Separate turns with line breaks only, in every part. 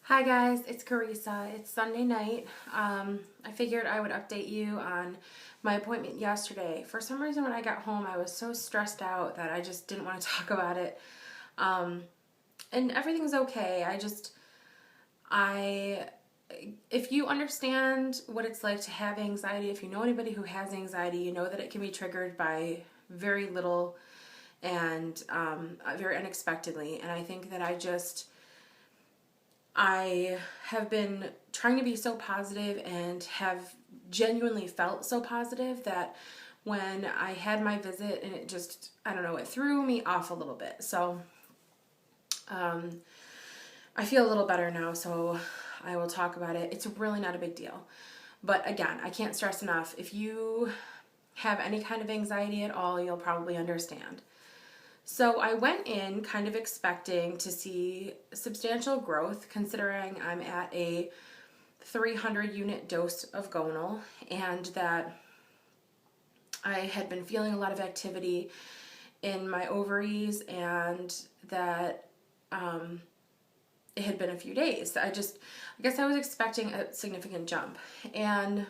Hi guys, it's Carissa. It's Sunday night. I figured I would update you on my appointment yesterday. For some reason when I got home I was so stressed out that I just didn't want to talk about it. And everything's okay. I if you understand what it's like to have anxiety, if you know anybody who has anxiety, you know that it can be triggered by very little and very unexpectedly. And I think that I have been trying to be so positive and have genuinely felt so positive that when I had my visit and it just, I don't know, it threw me off a little bit. So I feel a little better now, so I will talk about it. It's really not a big deal. But again, I can't stress enough, if you have any kind of anxiety at all, you'll probably understand. So I went in kind of expecting to see substantial growth, considering I'm at a 300 unit dose of Gonal and that I had been feeling a lot of activity in my ovaries and that it had been a few days. I guess I was expecting a significant jump. And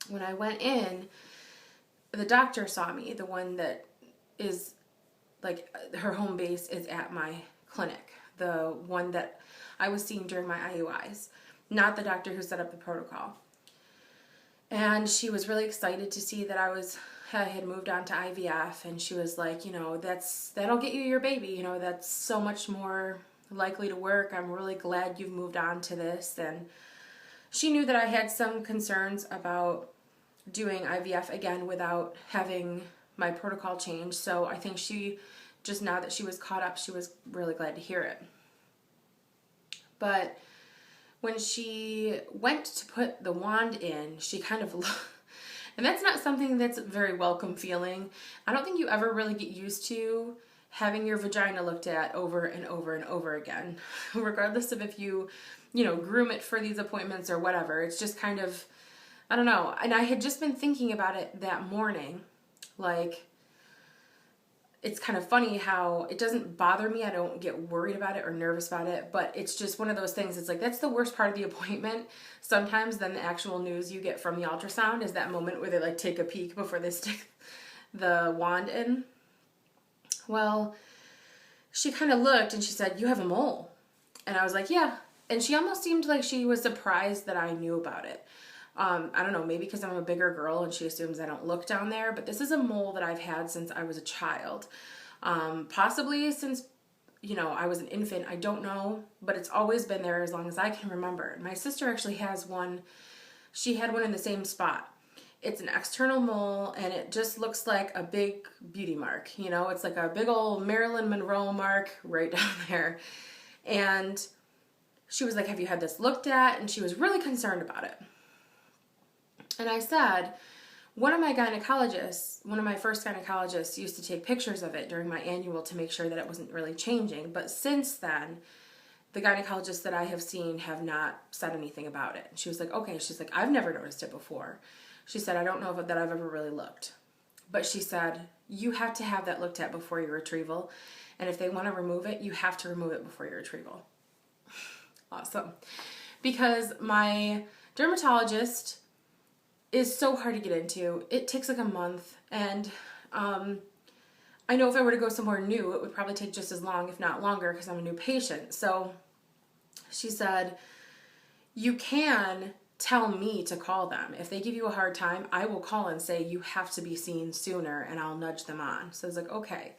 when I went in, the doctor saw me, the one that is like her home base is at my clinic, the one that I was seeing during my IUIs, not the doctor who set up the protocol. And she was really excited to see that I had moved on to IVF, and she was like, that'll get you your baby, that's so much more likely to work. I'm really glad you've moved on to this. And she knew that I had some concerns about doing IVF again without having my protocol change. So I think now that she was caught up, she was really glad to hear it. But when she went to put the wand in, she kind of and that's not something that's a very welcome feeling. I don't think you ever really get used to having your vagina looked at over and over and over again, regardless of if you groom it for these appointments or whatever. It's just kind of, I don't know. And I had just been thinking about it that morning. Like, it's kind of funny how it doesn't bother me. I don't get worried about it or nervous about it, but it's just one of those things. It's like, that's the worst part of the appointment sometimes than the actual news you get from the ultrasound, is that moment where they like take a peek before they stick the wand in. Well, she kind of looked and she said, "You have a mole." And I was like, "Yeah." And she almost seemed like she was surprised that I knew about it. I don't know, maybe because I'm a bigger girl and she assumes I don't look down there, but this is a mole that I've had since I was a child. Possibly since, I was an infant, I don't know, but it's always been there as long as I can remember. My sister actually has one. She had one in the same spot. It's an external mole and it just looks like a big beauty mark. It's like a big old Marilyn Monroe mark right down there. And she was like, "Have you had this looked at?" And she was really concerned about it. And I said, one of my first gynecologists used to take pictures of it during my annual to make sure that it wasn't really changing. But since then, the gynecologists that I have seen have not said anything about it. She was like, "Okay." She's like, "I've never noticed it before." She said, "I don't know that I've ever really looked." But she said, "You have to have that looked at before your retrieval. And if they want to remove it, you have to remove it before your retrieval." Awesome. Because my dermatologist is so hard to get into. It takes like a month, and I know if I were to go somewhere new, it would probably take just as long, if not longer, because I'm a new patient. So she said, "You can tell me to call them. If they give you a hard time, I will call and say you have to be seen sooner, and I'll nudge them on." So I was like, okay.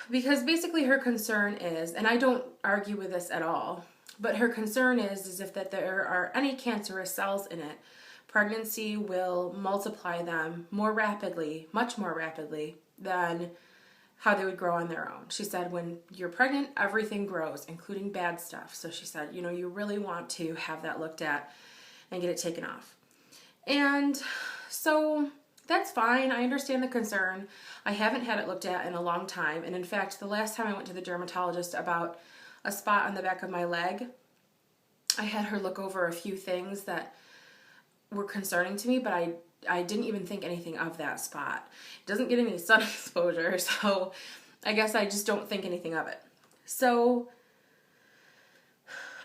Because basically her concern is, and I don't argue with this at all, but her concern is if that there are any cancerous cells in it, pregnancy will multiply them more rapidly, much more rapidly than how they would grow on their own. She said, when you're pregnant, everything grows, including bad stuff. So she said, you really want to have that looked at and get it taken off. And so that's fine. I understand the concern. I haven't had it looked at in a long time. And in fact, the last time I went to the dermatologist about a spot on the back of my leg, I had her look over a few things that were concerning to me, but I didn't even think anything of that spot. It doesn't get any sun exposure, so I guess I just don't think anything of it. So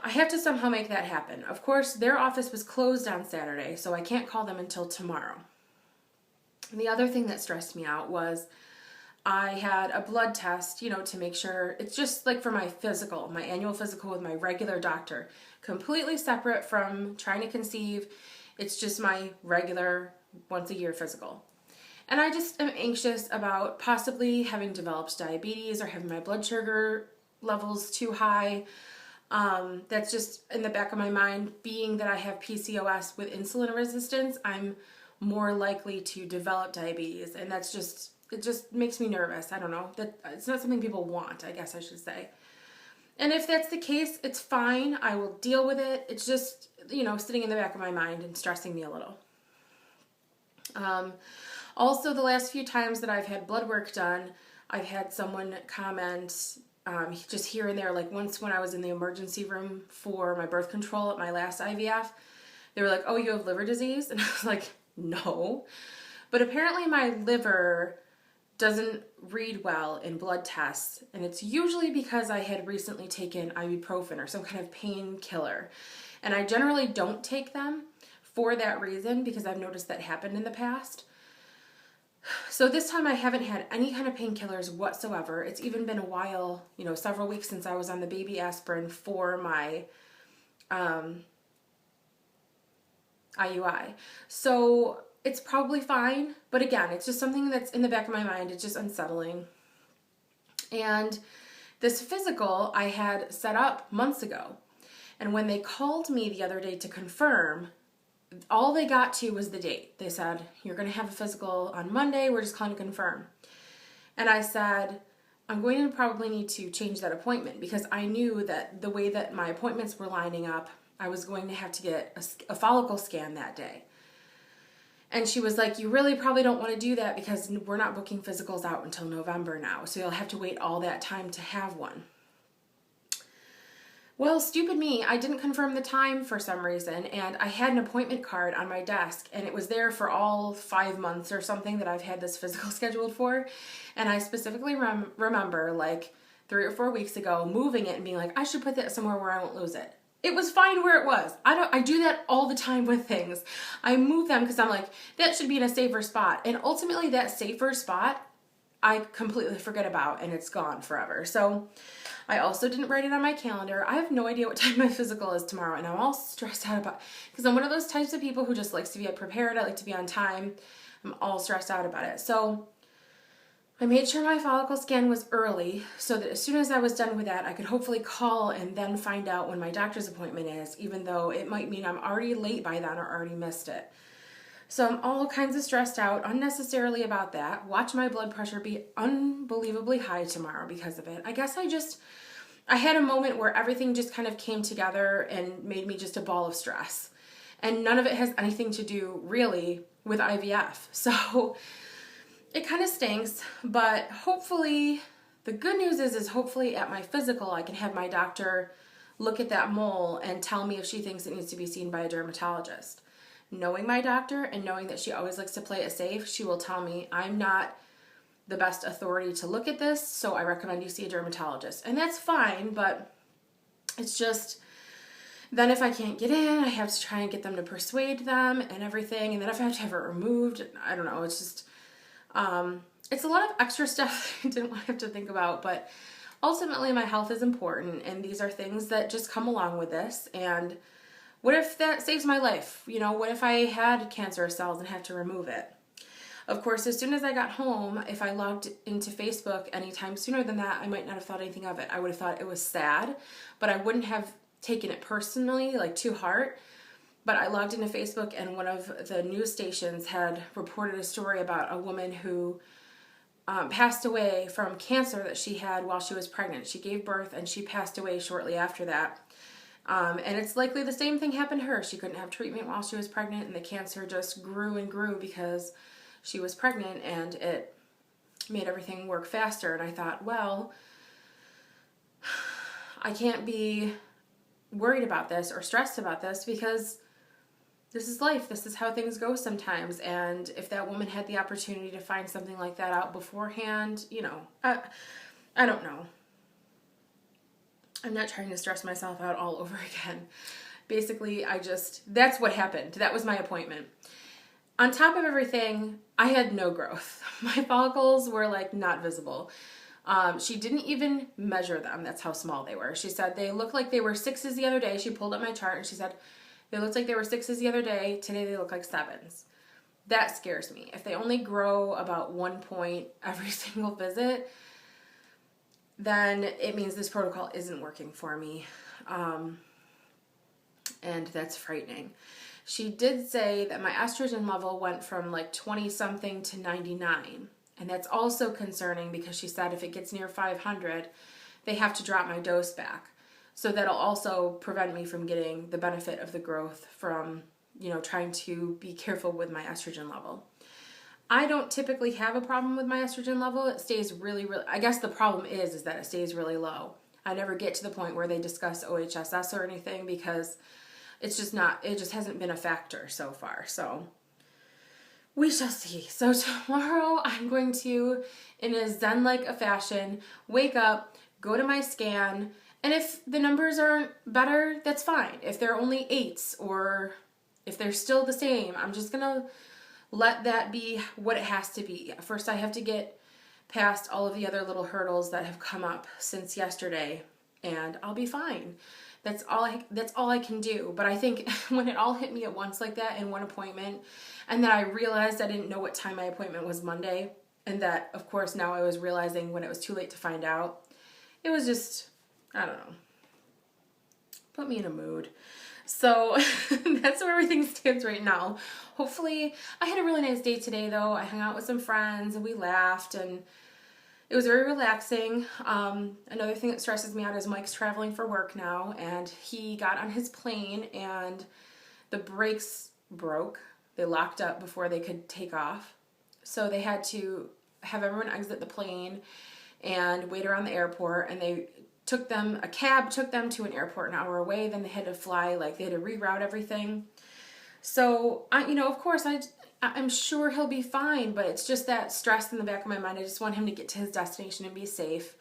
I have to somehow make that happen. Of course, their office was closed on Saturday, so I can't call them until tomorrow. And the other thing that stressed me out was I had a blood test, to make sure, it's just like for my physical, my annual physical with my regular doctor, completely separate from trying to conceive. It's just my regular once a year physical. And I just am anxious about possibly having developed diabetes or having my blood sugar levels too high. That's just in the back of my mind. Being that I have PCOS with insulin resistance, I'm more likely to develop diabetes, and it just makes me nervous. I don't know. That it's not something people want, I guess I should say. And if that's the case, it's fine. I will deal with it. It's just, sitting in the back of my mind and stressing me a little. Also, the last few times that I've had blood work done, I've had someone comment just here and there, like once when I was in the emergency room for my birth control at my last IVF, they were like, "Oh, you have liver disease?" And I was like, "No." But apparently my liver doesn't read well in blood tests, and it's usually because I had recently taken ibuprofen or some kind of painkiller. And I generally don't take them for that reason, because I've noticed that happened in the past. So this time I haven't had any kind of painkillers whatsoever. It's even been a while, several weeks since I was on the baby aspirin for my IUI. So it's probably fine, but again, it's just something that's in the back of my mind. It's just unsettling. And this physical I had set up months ago. And when they called me the other day to confirm, all they got to was the date. They said, "You're going to have a physical on Monday. We're just calling to confirm." And I said, "I'm going to probably need to change that appointment," because I knew that the way that my appointments were lining up, I was going to have to get a follicle scan that day. And she was like, "You really probably don't want to do that because we're not booking physicals out until November now. So you'll have to wait all that time to have one." Well, stupid me, I didn't confirm the time for some reason, and I had an appointment card on my desk, and it was there for all 5 months or something that I've had this physical scheduled for. And I specifically remember, like 3 or 4 weeks ago, moving it and being like, I should put that somewhere where I won't lose it. It was fine where it was. I do that all the time with things. I move them because I'm like, that should be in a safer spot. And ultimately that safer spot, I completely forget about, and it's gone forever. So I also didn't write it on my calendar. I have no idea what time my physical is tomorrow, and I'm all stressed out about it because I'm one of those types of people who just likes to be prepared. I like to be on time. I'm all stressed out about it. So I made sure my follicle scan was early so that as soon as I was done with that, I could hopefully call and then find out when my doctor's appointment is, even though it might mean I'm already late by then or already missed it. So I'm all kinds of stressed out unnecessarily about that. Watch my blood pressure be unbelievably high tomorrow because of it. I guess I had a moment where everything just kind of came together and made me just a ball of stress. And none of it has anything to do really with IVF. So it kind of stinks, but hopefully the good news is hopefully at my physical I can have my doctor look at that mole and tell me if she thinks it needs to be seen by a dermatologist. Knowing my doctor and knowing that she always likes to play it safe, she will tell me I'm not the best authority to look at this, so I recommend you see a dermatologist. And that's fine, but it's just, then if I can't get in, I have to try and get them to persuade them and everything, and then if I have to have it removed, I don't know, it's just, it's a lot of extra stuff I didn't want to have to think about, but ultimately my health is important, and these are things that just come along with this, and what if that saves my life? What if I had cancer cells and have to remove it? Of course, as soon as I got home, if I logged into Facebook anytime sooner than that, I might not have thought anything of it. I would have thought it was sad, but I wouldn't have taken it personally, like to heart. But I logged into Facebook, and one of the news stations had reported a story about a woman who passed away from cancer that she had while she was pregnant. She gave birth and she passed away shortly after that. And it's likely the same thing happened to her. She couldn't have treatment while she was pregnant, and the cancer just grew and grew because she was pregnant, and it made everything work faster. And I thought, well, I can't be worried about this or stressed about this because this is life. This is how things go sometimes. And if that woman had the opportunity to find something like that out beforehand, I don't know. I'm not trying to stress myself out all over again. Basically, that's what happened. That was my appointment. On top of everything, I had no growth. My follicles were like not visible. She didn't even measure them. That's how small they were. She said they looked like they were 6s the other day. She pulled up my chart and she said, they looked like they were 6s the other day. Today they look like 7s. That scares me. If they only grow about 1 point every single visit, then it means this protocol isn't working for me. And that's frightening. She did say that my estrogen level went from like 20 something to 99. And that's also concerning because she said if it gets near 500, they have to drop my dose back. So that'll also prevent me from getting the benefit of the growth from, trying to be careful with my estrogen level. I don't typically have a problem with my estrogen level. It stays really, I guess the problem is that it stays really low. I never get to the point where they discuss OHSS or anything because it just hasn't been a factor so far. So we shall see. So tomorrow I'm going to, in a Zen-like a fashion, wake up, go to my scan, and if the numbers aren't better, that's fine. If they're only 8s or if they're still the same, I'm just going to let that be what it has to be. First, I have to get past all of the other little hurdles that have come up since yesterday, and I'll be fine. That's all I can do. But I think when it all hit me at once like that in one appointment, and then I realized I didn't know what time my appointment was Monday, and that, of course, now I was realizing when it was too late to find out, it was just, I don't know, put me in a mood. So that's where everything stands right now. Hopefully, I had a really nice day today, though. I hung out with some friends, and we laughed, and it was very relaxing. Another thing that stresses me out is Mike's traveling for work now, and he got on his plane, and the brakes broke. They locked up before they could take off. So they had to have everyone exit the plane and wait around the airport, and a cab took them to an airport an hour away. Then they had to fly, they had to reroute everything. So, of course, I'm sure he'll be fine, but it's just that stress in the back of my mind. I just want him to get to his destination and be safe.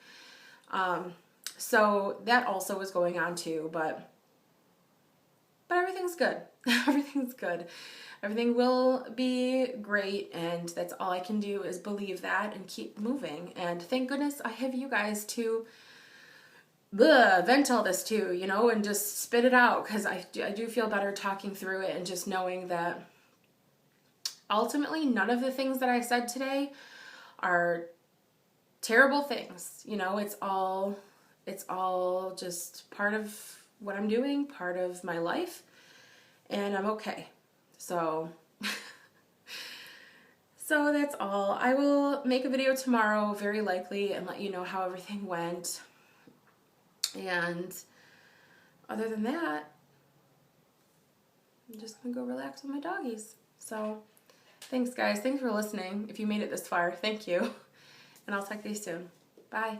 So that also was going on too, but everything's good. Everything's good. Everything will be great, and that's all I can do is believe that and keep moving. And thank goodness I have you guys to vent all this to, and just spit it out, because I do feel better talking through it and just knowing that ultimately none of the things that I said today are terrible things. It's all just part of what I'm doing, part of my life, and I'm okay. So that's all. I will make a video tomorrow, very likely, and let you know how everything went. And other than that, I'm just going to go relax with my doggies. So thanks, guys. Thanks for listening. If you made it this far, thank you. And I'll talk to you soon. Bye.